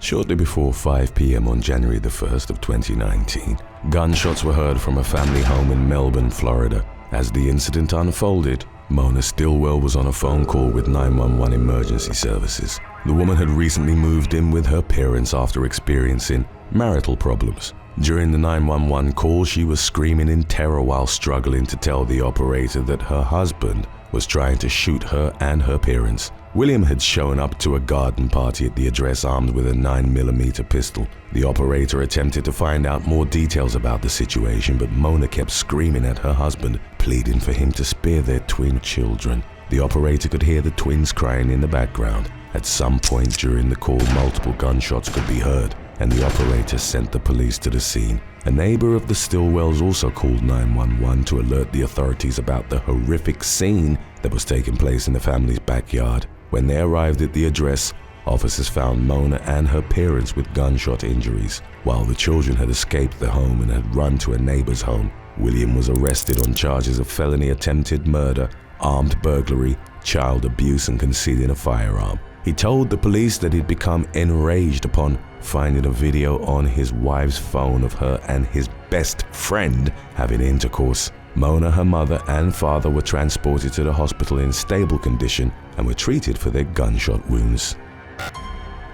Shortly before 5 p.m. on January the 1st of 2019, gunshots were heard from a family home in Melbourne, Florida. As the incident unfolded, Mona Stillwell was on a phone call with 911 emergency services. The woman had recently moved in with her parents after experiencing marital problems. During the 911 call, she was screaming in terror while struggling to tell the operator that her husband was trying to shoot her and her parents. William had shown up to a garden party at the address armed with a 9mm pistol. The operator attempted to find out more details about the situation, but Mona kept screaming at her husband, pleading for him to spare their twin children. The operator could hear the twins crying in the background. At some point during the call, multiple gunshots could be heard, and the operator sent the police to the scene. A neighbor of the Stillwells also called 911 to alert the authorities about the horrific scene that was taking place in the family's backyard. When they arrived at the address, officers found Mona and her parents with gunshot injuries. While the children had escaped the home and had run to a neighbor's home, William was arrested on charges of felony attempted murder, armed burglary, child abuse, and concealing a firearm. He told the police that he'd become enraged upon finding a video on his wife's phone of her and his best friend having intercourse. Mona, her mother, and father were transported to the hospital in stable condition and were treated for their gunshot wounds.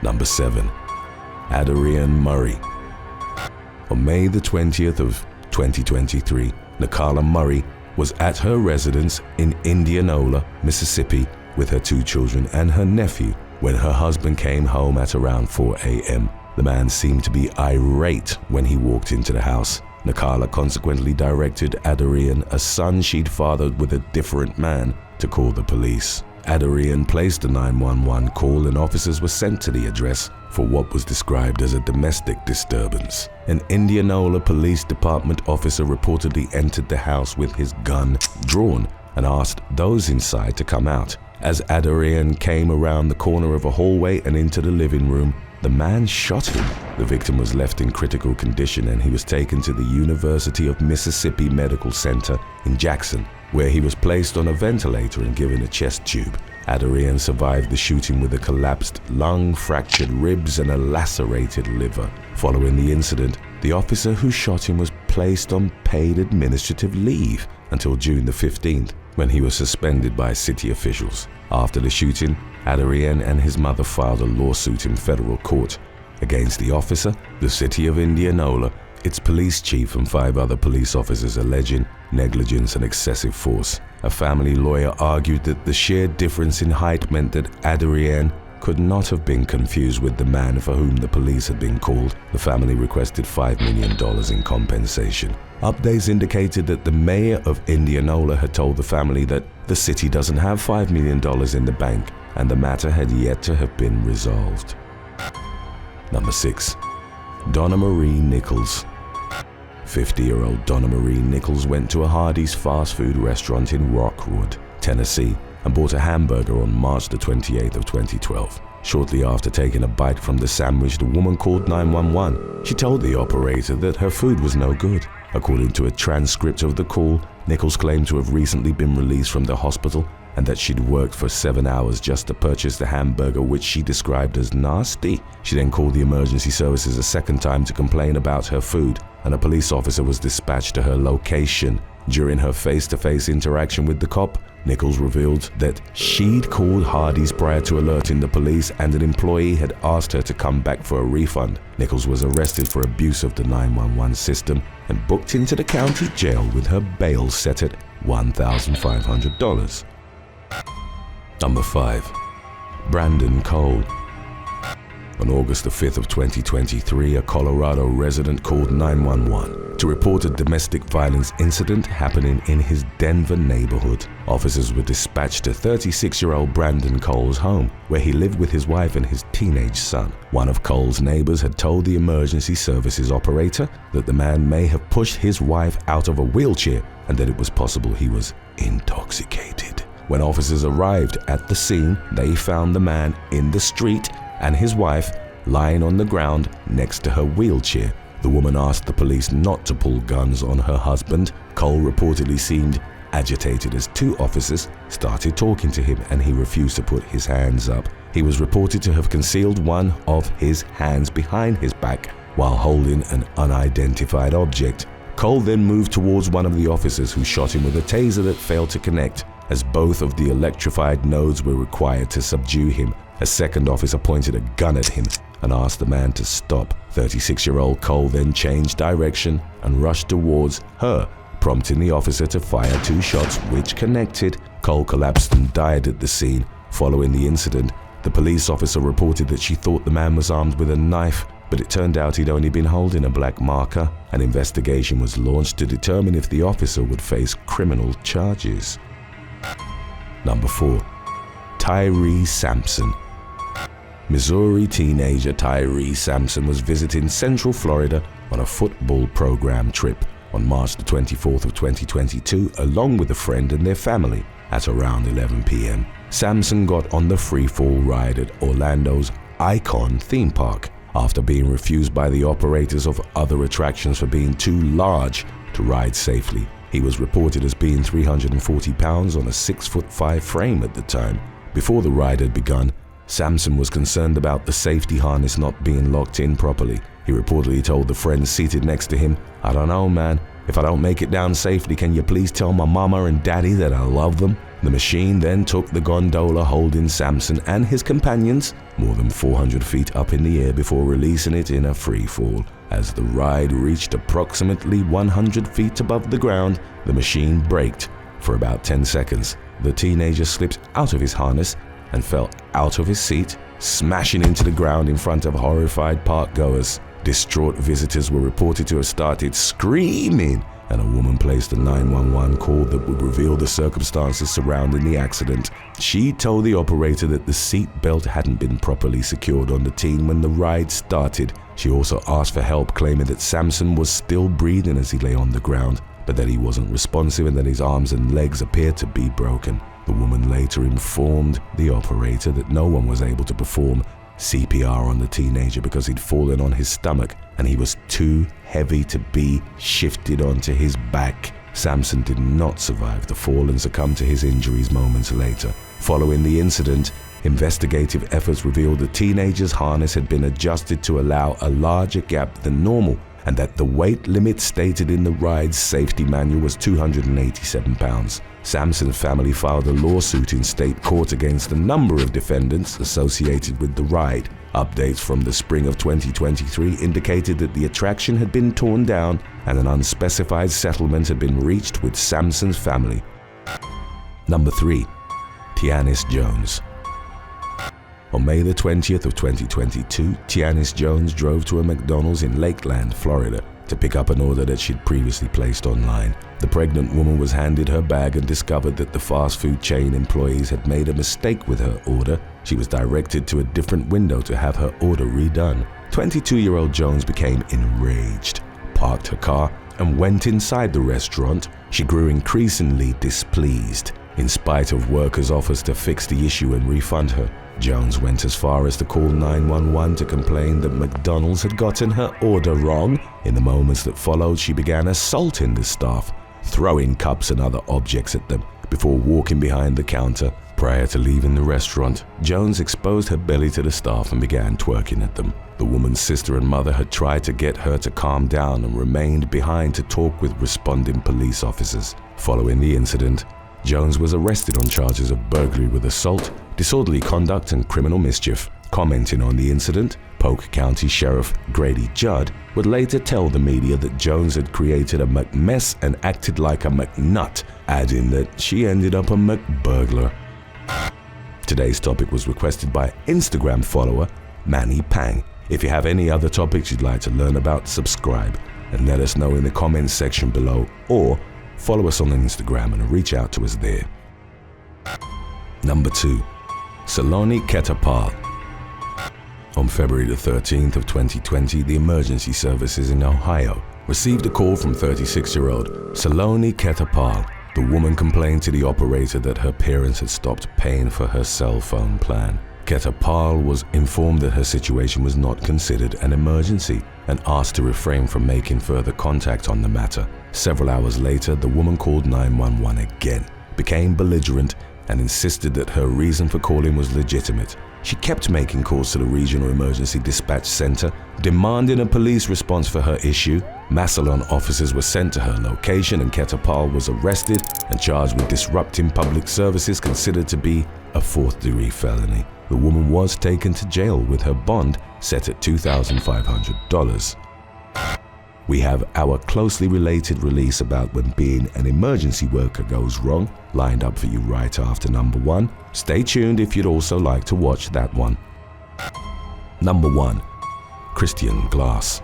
Number 7. Adrienne Murray. On May the 20th of 2023, Nakala Murray was at her residence in Indianola, Mississippi, with her 2 children and her nephew when her husband came home at around 4 a.m. The man seemed to be irate when he walked into the house. Nakala consequently directed Adrienne, a son she'd fathered with a different man, to call the police. Adrienne placed a 911 call and officers were sent to the address for what was described as a domestic disturbance. An Indianola Police Department officer reportedly entered the house with his gun drawn and asked those inside to come out. As Adrienne came around the corner of a hallway and into the living room, the man shot him. The victim was left in critical condition and he was taken to the University of Mississippi Medical Center in Jackson, where he was placed on a ventilator and given a chest tube. Adrienne survived the shooting with a collapsed lung, fractured ribs, and a lacerated liver. Following the incident, the officer who shot him was placed on paid administrative leave until June the 15th, when he was suspended by city officials. After the shooting, Adrienne and his mother filed a lawsuit in federal court against the officer, the city of Indianola, its police chief, and 5 other police officers alleging negligence and excessive force. A family lawyer argued that the sheer difference in height meant that Adrienne could not have been confused with the man for whom the police had been called. The family requested $5 million in compensation. Updates indicated that the mayor of Indianola had told the family that the city doesn't have $5 million in the bank and the matter had yet to have been resolved. Number 6. Donna Marie Nichols. 50-year-old Donna Marie Nichols went to a Hardee's fast food restaurant in Rockwood, Tennessee, and bought a hamburger on March the 28th of 2012. Shortly after taking a bite from the sandwich, the woman called 911. She told the operator that her food was no good. According to a transcript of the call, Nichols claimed to have recently been released from the hospital and that she'd worked for 7 hours just to purchase the hamburger, which she described as nasty. She then called the emergency services a second time to complain about her food, and a police officer was dispatched to her location. During her face-to-face interaction with the cop, Nichols revealed that she'd called Hardee's prior to alerting the police and an employee had asked her to come back for a refund. Nichols was arrested for abuse of the 911 system and booked into the county jail with her bail set at $1,500. Number 5. Brandon Cole. On August the 5th of 2023, a Colorado resident called 911 to report a domestic violence incident happening in his Denver neighborhood. Officers were dispatched to 36-year-old Brandon Cole's home, where he lived with his wife and his teenage son. One of Cole's neighbors had told the emergency services operator that the man may have pushed his wife out of a wheelchair and that it was possible he was intoxicated. When officers arrived at the scene, they found the man in the street and his wife lying on the ground next to her wheelchair. The woman asked the police not to pull guns on her husband. Cole reportedly seemed agitated as 2 officers started talking to him and he refused to put his hands up. He was reported to have concealed one of his hands behind his back while holding an unidentified object. Cole then moved towards one of the officers, who shot him with a taser that failed to connect, as both of the electrified nodes were required to subdue him. A second officer pointed a gun at him and asked the man to stop. 36-year-old Cole then changed direction and rushed towards her, prompting the officer to fire 2 shots, which connected. Cole collapsed and died at the scene. Following the incident, the police officer reported that she thought the man was armed with a knife, but it turned out he'd only been holding a black marker. An investigation was launched to determine if the officer would face criminal charges. Number 4. Tyree Sampson. Missouri teenager Tyree Sampson was visiting Central Florida on a football program trip on March the 24th of 2022, along with a friend and their family. At around 11 p.m., Sampson got on the free-fall ride at Orlando's Icon theme park after being refused by the operators of other attractions for being too large to ride safely. He was reported as being 340 pounds on a 6'5" frame at the time. Before the ride had begun, Sampson was concerned about the safety harness not being locked in properly. He reportedly told the friend seated next to him, "I don't know, man. If I don't make it down safely, can you please tell my mama and daddy that I love them?" The machine then took the gondola holding Sampson and his companions more than 400 feet up in the air before releasing it in a free fall. As the ride reached approximately 100 feet above the ground, the machine braked for about 10 seconds. The teenager slipped out of his harness and fell out of his seat, smashing into the ground in front of horrified park goers. Distraught visitors were reported to have started screaming, and a woman placed a 911 call that would reveal the circumstances surrounding the accident. She told the operator that the seat belt hadn't been properly secured on the teen when the ride started. She also asked for help, claiming that Sampson was still breathing as he lay on the ground, but that he wasn't responsive and that his arms and legs appeared to be broken. The woman later informed the operator that no one was able to perform CPR on the teenager because he'd fallen on his stomach and he was too heavy to be shifted onto his back. Sampson did not survive the fall and succumbed to his injuries moments later. Following the incident, investigative efforts revealed the teenager's harness had been adjusted to allow a larger gap than normal, and that the weight limit stated in the ride's safety manual was 287 pounds. Sampson's family filed a lawsuit in state court against a number of defendants associated with the ride. Updates from the spring of 2023 indicated that the attraction had been torn down and an unspecified settlement had been reached with Sampson's family. Number 3. Tianis Jones. On May the 20th of 2022, Tianis Jones drove to a McDonald's in Lakeland, Florida, to pick up an order that she'd previously placed online. The pregnant woman was handed her bag and discovered that the fast food chain employees had made a mistake with her order. She was directed to a different window to have her order redone. 22-year-old Jones became enraged, parked her car, and went inside the restaurant. She grew increasingly displeased. In spite of workers' offers to fix the issue and refund her, Jones went as far as to call 911 to complain that McDonald's had gotten her order wrong. In the moments that followed, she began assaulting the staff, throwing cups and other objects at them before walking behind the counter. Prior to leaving the restaurant, Jones exposed her belly to the staff and began twerking at them. The woman's sister and mother had tried to get her to calm down and remained behind to talk with responding police officers. Following the incident, Jones was arrested on charges of burglary with assault, disorderly conduct, and criminal mischief. Commenting on the incident, Polk County Sheriff Grady Judd would later tell the media that Jones had created a McMess and acted like a McNut, adding that she ended up a McBurglar. Today's topic was requested by Instagram follower Manny Pang. If you have any other topics you'd like to learn about, subscribe and let us know in the comments section below, or follow us on Instagram and reach out to us there. Number 2. Saloni Ketapal. On February the 13th of 2020, the emergency services in Ohio received a call from 36-year-old Saloni Ketapal. The woman complained to the operator that her parents had stopped paying for her cell phone plan. Ketapal was informed that her situation was not considered an emergency and asked to refrain from making further contact on the matter. Several hours later, the woman called 911 again, became belligerent, and insisted that her reason for calling was legitimate. She kept making calls to the regional emergency dispatch center, demanding a police response for her issue. Massillon officers were sent to her location and Ketapal was arrested and charged with disrupting public services, considered to be a fourth-degree felony. The woman was taken to jail with her bond set at $2,500. We have our closely related release about when being an emergency worker goes wrong lined up for you right after number 1. Stay tuned if you'd also like to watch that one. Number 1. Christian Glass.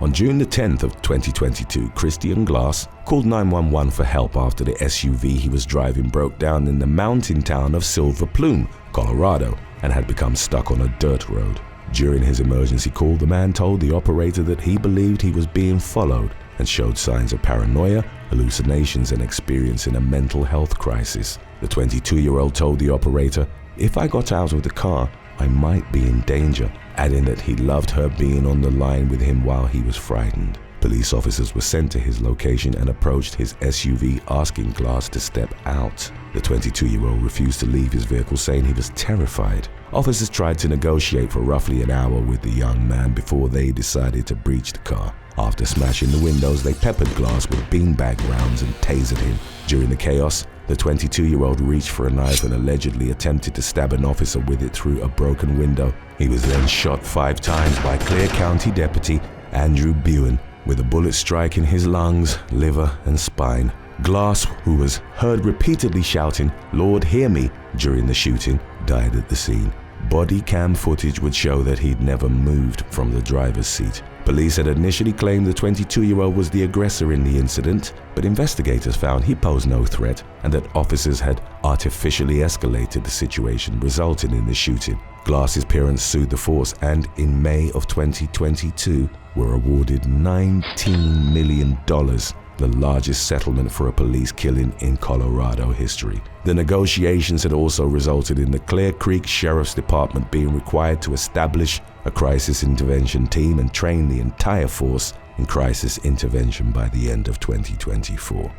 On June the 10th of 2022, Christian Glass called 911 for help after the SUV he was driving broke down in the mountain town of Silver Plume, Colorado, and had become stuck on a dirt road. During his emergency call, the man told the operator that he believed he was being followed and showed signs of paranoia, hallucinations, and experiencing a mental health crisis. The 22-year-old told the operator, "If I got out of the car, I might be in danger," adding that he loved her being on the line with him while he was frightened. Police officers were sent to his location and approached his SUV, asking Glass to step out. The 22-year-old refused to leave his vehicle, saying he was terrified. Officers tried to negotiate for roughly an hour with the young man before they decided to breach the car. After smashing the windows, they peppered Glass with beanbag rounds and tasered him. During the chaos, the 22-year-old reached for a knife and allegedly attempted to stab an officer with it through a broken window. He was then shot 5 times by Clear County Deputy Andrew Buin, with a bullet striking his lungs, liver, and spine. Glass, who was heard repeatedly shouting, "Lord, hear me," during the shooting, died at the scene. Body cam footage would show that he'd never moved from the driver's seat. Police had initially claimed the 22-year-old was the aggressor in the incident, but investigators found he posed no threat and that officers had artificially escalated the situation, resulting in the shooting. Glass's parents sued the force and, in May of 2022, were awarded $19 million, the largest settlement for a police killing in Colorado history. The negotiations had also resulted in the Clear Creek Sheriff's Department being required to establish a crisis intervention team and train the entire force in crisis intervention by the end of 2024.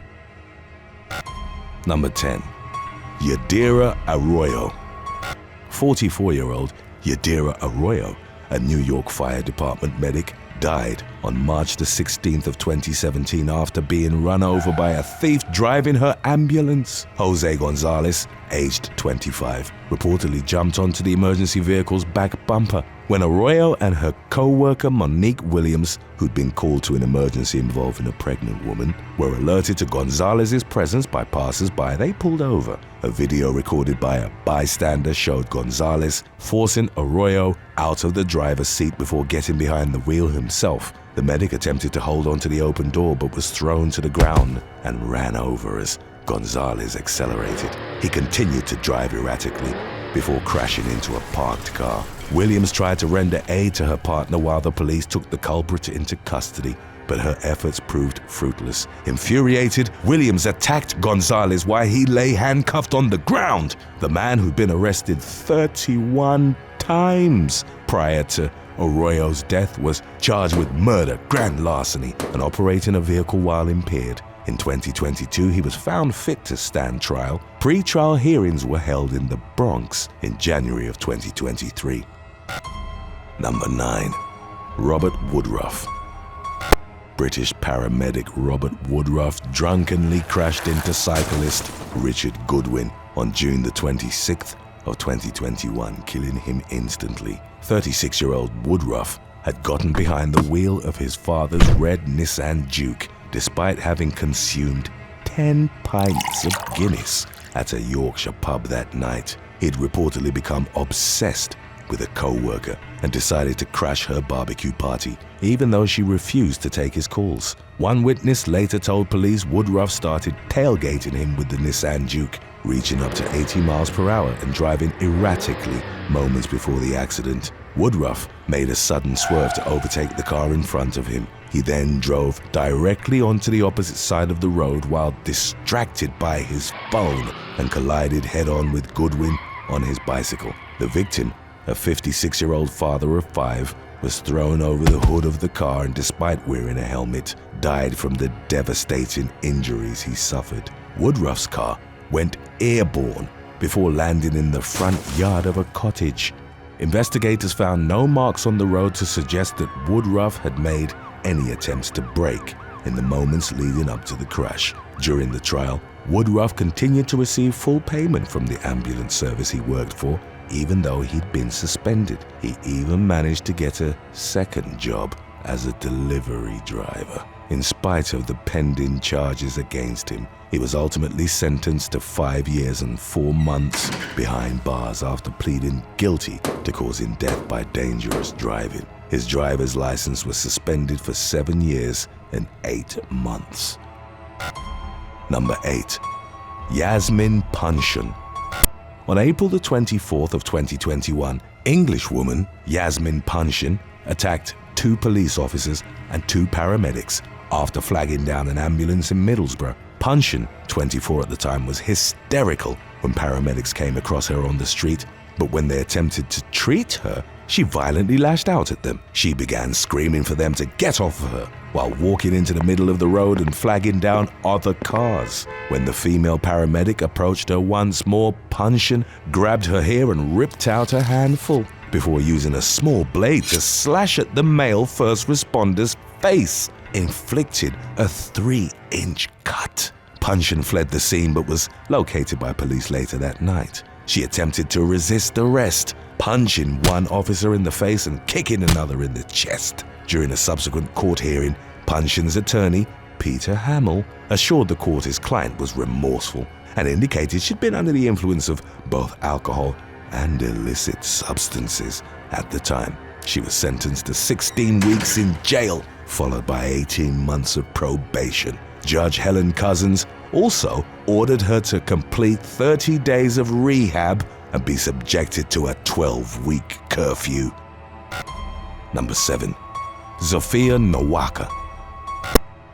Number 10. Yadira Arroyo. 44-year-old Yadira Arroyo, a New York Fire Department medic, died on March the 16th of 2017 after being run over by a thief driving her ambulance. Jose Gonzalez, aged 25, reportedly jumped onto the emergency vehicle's back bumper. When Arroyo and her co-worker Monique Williams, who'd been called to an emergency involving a pregnant woman, were alerted to Gonzalez's presence by passers-by, they pulled over. A video recorded by a bystander showed Gonzalez forcing Arroyo out of the driver's seat before getting behind the wheel himself. The medic attempted to hold onto the open door but was thrown to the ground and ran over as Gonzalez accelerated. He continued to drive erratically before crashing into a parked car. Williams tried to render aid to her partner while the police took the culprit into custody, but her efforts proved fruitless. Infuriated, Williams attacked Gonzalez while he lay handcuffed on the ground. The man, who'd been arrested 31 times prior to Arroyo's death, was charged with murder, grand larceny, and operating a vehicle while impaired. In 2022, he was found fit to stand trial. Pre-trial hearings were held in the Bronx in January of 2023. Number 9. Robert Woodruff. British paramedic Robert Woodruff drunkenly crashed into cyclist Richard Goodwin on June the 26th of 2021, killing him instantly. 36-year-old Woodruff had gotten behind the wheel of his father's red Nissan Juke despite having consumed 10 pints of Guinness at a Yorkshire pub that night. He'd reportedly become obsessed with a co-worker and decided to crash her barbecue party, even though she refused to take his calls. One witness later told police Woodruff started tailgating him with the Nissan Juke, reaching up to 80 miles per hour and driving erratically moments before the accident. Woodruff made a sudden swerve to overtake the car in front of him. He then drove directly onto the opposite side of the road while distracted by his phone and collided head-on with Goodwin on his bicycle. The victim, a 56-year-old father of 5, was thrown over the hood of the car and, despite wearing a helmet, died from the devastating injuries he suffered. Woodruff's car went airborne before landing in the front yard of a cottage. Investigators found no marks on the road to suggest that Woodruff had made any attempts to brake in the moments leading up to the crash. During the trial, Woodruff continued to receive full payment from the ambulance service he worked for, even though he'd been suspended. He even managed to get a second job as a delivery driver. In spite of the pending charges against him, he was ultimately sentenced to 5 years and 4 months behind bars after pleading guilty to causing death by dangerous driving. His driver's license was suspended for 7 years and 8 months. Number 8. Yasmin Punchen. On April the 24th of 2021, Englishwoman Yasmin Punchen attacked 2 police officers and 2 paramedics after flagging down an ambulance in Middlesbrough. Punchen, 24 at the time, was hysterical when paramedics came across her on the street, but when they attempted to treat her, she violently lashed out at them. She began screaming for them to get off of her while walking into the middle of the road and flagging down other cars. When the female paramedic approached her once more, Punchen grabbed her hair and ripped out a handful before using a small blade to slash at the male first responder's face, inflicted a 3-inch cut. Punchen fled the scene but was located by police later that night. She attempted to resist arrest, punching one officer in the face and kicking another in the chest. During a subsequent court hearing, Punchen's attorney, Peter Hamill, assured the court his client was remorseful and indicated she'd been under the influence of both alcohol and illicit substances at the time. She was sentenced to 16 weeks in jail, followed by 18 months of probation. Judge Helen Cousins also ordered her to complete 30 days of rehab and be subjected to a 12-week curfew. Number 7. Zofia Nowaka.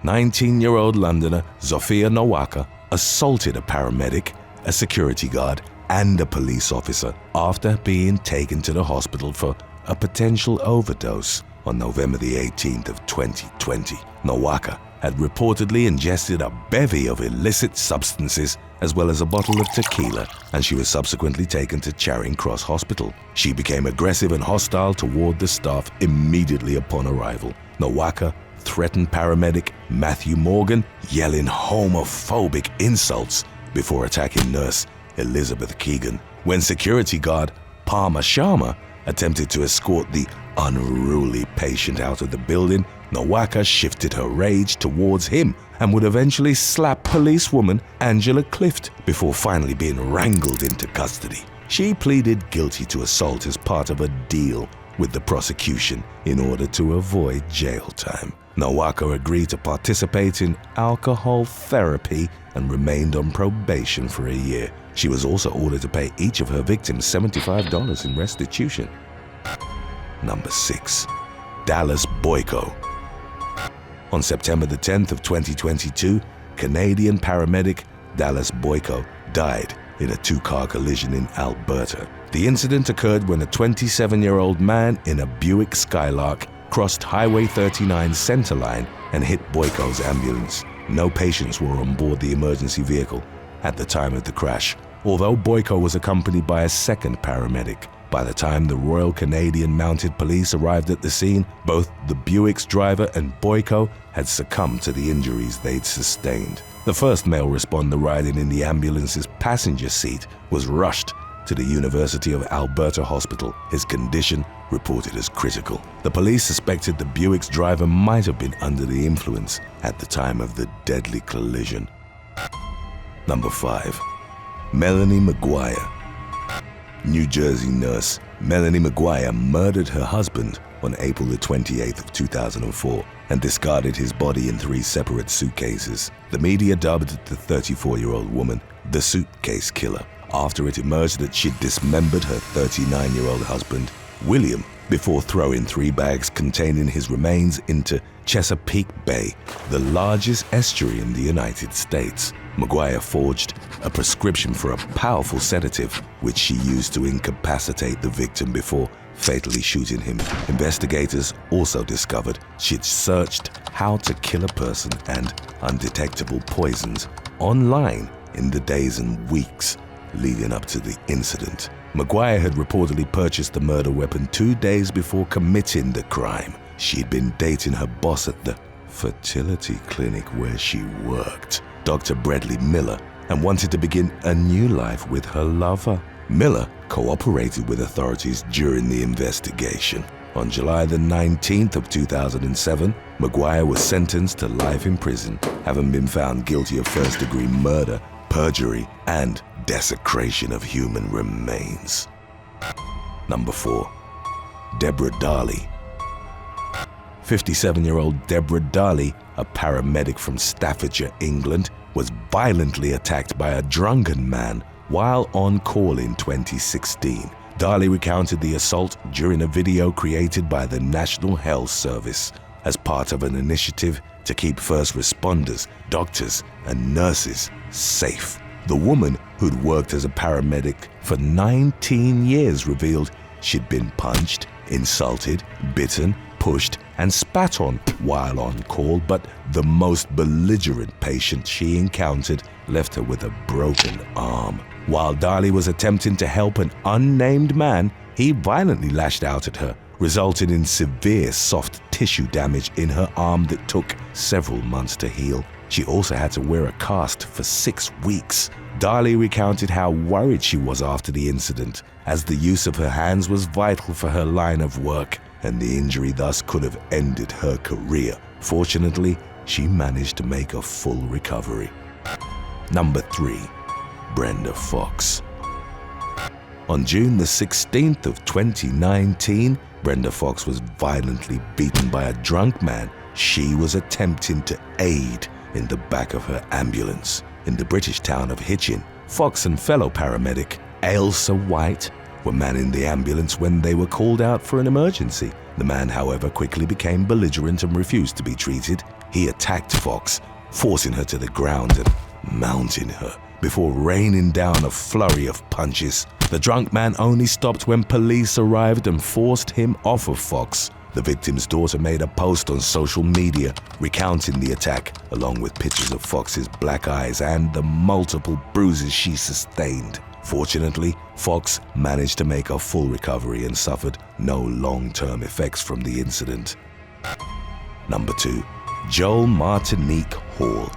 19-year-old Londoner Zofia Nowaka assaulted a paramedic, a security guard, and a police officer after being taken to the hospital for a potential overdose on November the 18th of 2020. Nowaka had reportedly ingested a bevy of illicit substances as well as a bottle of tequila, and she was subsequently taken to Charing Cross Hospital. She became aggressive and hostile toward the staff immediately upon arrival. Nowaka threatened paramedic Matthew Morgan, yelling homophobic insults before attacking nurse Elizabeth Keegan. When security guard Palmer Sharma attempted to escort the unruly patient out of the building, Nowaka shifted her rage towards him and would eventually slap policewoman Angela Clift before finally being wrangled into custody. She pleaded guilty to assault as part of a deal with the prosecution in order to avoid jail time. Nowaka agreed to participate in alcohol therapy and remained on probation for a year. She was also ordered to pay each of her victims $75 in restitution. Number 6. Dallas Boyko. On September the 10th of 2022, Canadian paramedic Dallas Boyko died in a 2-car collision in Alberta. The incident occurred when a 27-year-old man in a Buick Skylark crossed Highway 39 center line and hit Boyko's ambulance. No patients were on board the emergency vehicle at the time of the crash, although Boyko was accompanied by a second paramedic. By the time the Royal Canadian Mounted Police arrived at the scene, both the Buick's driver and Boyko had succumbed to the injuries they'd sustained. The first male responder riding in the ambulance's passenger seat was rushed to the University of Alberta Hospital, his condition reported as critical. The police suspected the Buick's driver might have been under the influence at the time of the deadly collision. Number 5. Melanie Maguire. New Jersey nurse Melanie Maguire murdered her husband on April the 28th of 2004 and discarded his body in 3 separate suitcases. The media dubbed the 34-year-old woman the suitcase killer after it emerged that she'd dismembered her 39-year-old husband, William, before throwing 3 bags containing his remains into Chesapeake Bay, the largest estuary in the United States. Maguire forged a prescription for a powerful sedative, which she used to incapacitate the victim before fatally shooting him. Investigators also discovered she'd searched how to kill a person and undetectable poisons online in the days and weeks leading up to the incident. Maguire had reportedly purchased the murder weapon 2 days before committing the crime. She'd been dating her boss at the fertility clinic where she worked, Dr. Bradley Miller, and wanted to begin a new life with her lover. Miller cooperated with authorities during the investigation. On July the 19th of 2007, Maguire was sentenced to life in prison, having been found guilty of first-degree murder, perjury, and desecration of human remains. Number 4. Deborah Darley. 57-year-old Deborah Darley, a paramedic from Staffordshire, England, was violently attacked by a drunken man while on call in 2016. Darley recounted the assault during a video created by the National Health Service as part of an initiative to keep first responders, doctors, and nurses safe. The woman, who'd worked as a paramedic for 19 years, revealed she'd been punched, insulted, bitten, pushed, and spat on while on call, but the most belligerent patient she encountered left her with a broken arm. While Darley was attempting to help an unnamed man, he violently lashed out at her, resulting in severe soft tissue damage in her arm that took several months to heal. She also had to wear a cast for 6 weeks. Darley recounted how worried she was after the incident, as the use of her hands was vital for her line of work, and the injury thus could have ended her career. Fortunately, she managed to make a full recovery. Number 3. Brenda Fox. On June the 16th of 2019, Brenda Fox was violently beaten by a drunk man she was attempting to aid in the back of her ambulance. In the British town of Hitchin, Fox and fellow paramedic Ailsa White were manning the ambulance when they were called out for an emergency. The man, however, quickly became belligerent and refused to be treated. He attacked Fox, forcing her to the ground and mounting her, before raining down a flurry of punches. The drunk man only stopped when police arrived and forced him off of Fox. The victim's daughter made a post on social media recounting the attack, along with pictures of Fox's black eyes and the multiple bruises she sustained. Fortunately, Fox managed to make a full recovery and suffered no long-term effects from the incident. Number 2. Joel Martinique Hall.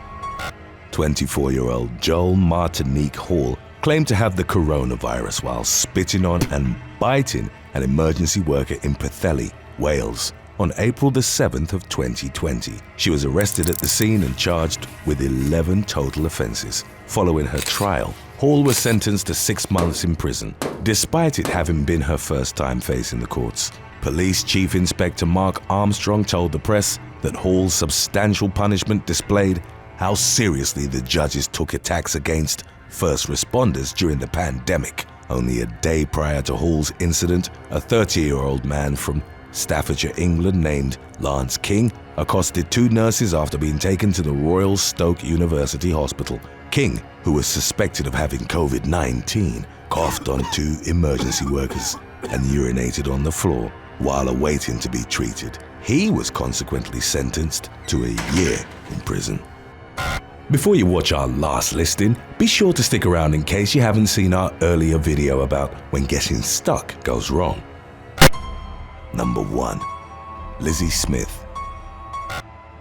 24-year-old Joel Martinique Hall claimed to have the coronavirus while spitting on and biting an emergency worker in Pwllheli, Wales, on April the 7th of 2020. She was arrested at the scene and charged with 11 total offenses. Following her trial, Hall was sentenced to 6 months in prison, despite it having been her first time facing the courts. Police Chief Inspector Mark Armstrong told the press that Hall's substantial punishment displayed how seriously the judges took attacks against first responders during the pandemic. Only a day prior to Hall's incident, a 30-year-old man from Staffordshire, England, named Lance King, accosted 2 nurses after being taken to the Royal Stoke University Hospital. King, who was suspected of having COVID-19, coughed on 2 emergency workers and urinated on the floor while awaiting to be treated. He was consequently sentenced to a year in prison. Before you watch our last listing, be sure to stick around in case you haven't seen our earlier video about when getting stuck goes wrong. Number 1. Lizzie Smith.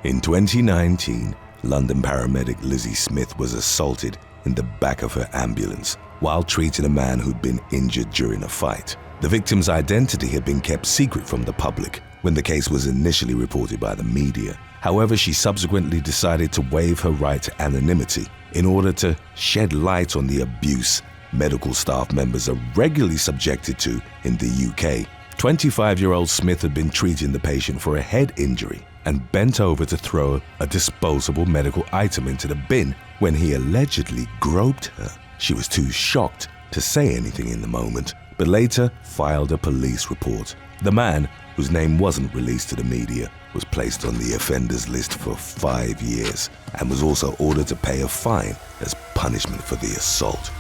In 2019, London paramedic Lizzie Smith was assaulted in the back of her ambulance while treating a man who'd been injured during a fight. The victim's identity had been kept secret from the public when the case was initially reported by the media. However, she subsequently decided to waive her right to anonymity in order to shed light on the abuse medical staff members are regularly subjected to in the UK. 25-year-old Smith had been treating the patient for a head injury and bent over to throw a disposable medical item into the bin when he allegedly groped her. She was too shocked to say anything in the moment, but later filed a police report. The man, whose name wasn't released to the media, was placed on the offenders list for 5 years and was also ordered to pay a fine as punishment for the assault.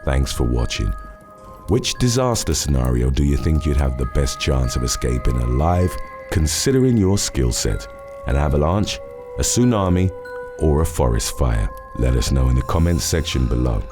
Thanks for watching. Which disaster scenario do you think you'd have the best chance of escaping alive, considering your skill set? An avalanche, a tsunami, or a forest fire? Let us know in the comments section below.